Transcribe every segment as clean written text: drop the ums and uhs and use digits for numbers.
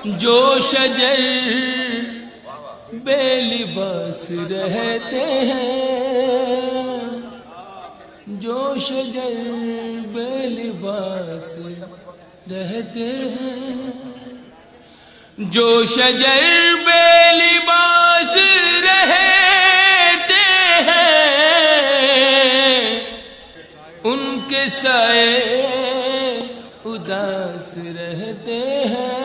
جو شجر بے لباس رہتے ہیں، جو شجر بے لباس رہتے ہیں، جو شجر بے لباس رہتے ہیں، ان کے سائے اداس رہتے ہیں،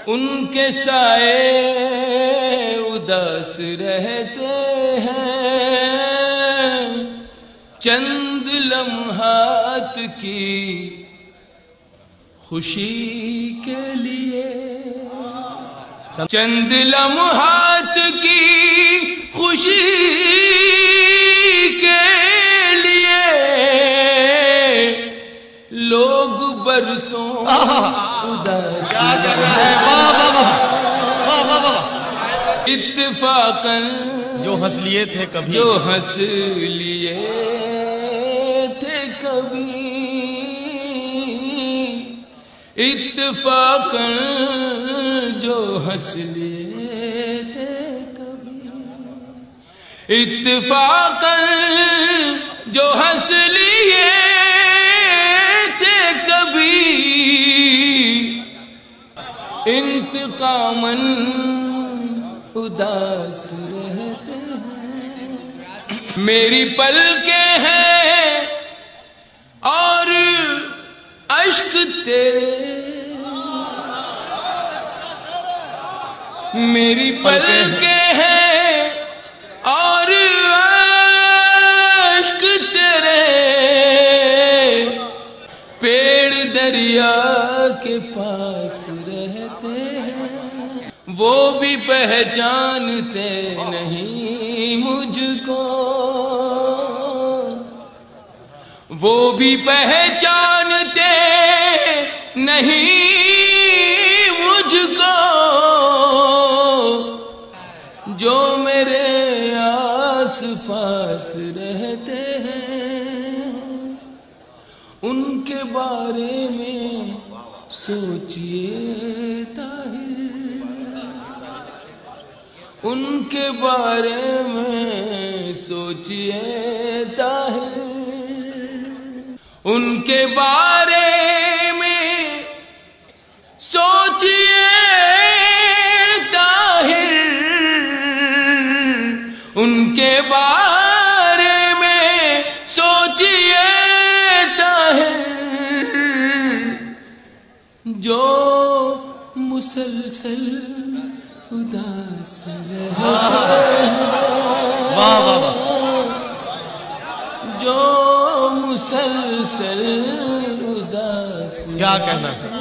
ان کے سائے اداس رہتے ہیں، چند لمحات کی خوشی کے لیے، چند لمحات کی خوشی کے لیے لوگ برسوں اداس اتفاقاً جو ہنس لیے تھے کبھی، جو ہنس لیے تھے کبھی، اتفاقاً جو ہنس لیے تھے کبھی، اتفاقاً جو ہنس لیے تھے کبھی، انتقاماً اداس رہتے ہیں، میری پلکیں ہیں اور اشک تیرے، میری پلکیں ہیں اور اشک تیرے، پیڑ دریا کے پاس رہتے ہیں، وہ بھی پہچانتے نہیں مجھ کو، وہ بھی پہچانتے نہیں مجھ کو، جو میرے آس پاس رہتے ہیں، ان کے بارے میں سوچئے طاہر، ان کے بارے میں سوچئے طاہر، ان کے بارے میں سوچئے طاہر، ان کے بارے میں سوچئے طاہر، جو مسلسل اداس رہتے ہیں، جو مسلسل اداس، کیا کہنا ہے؟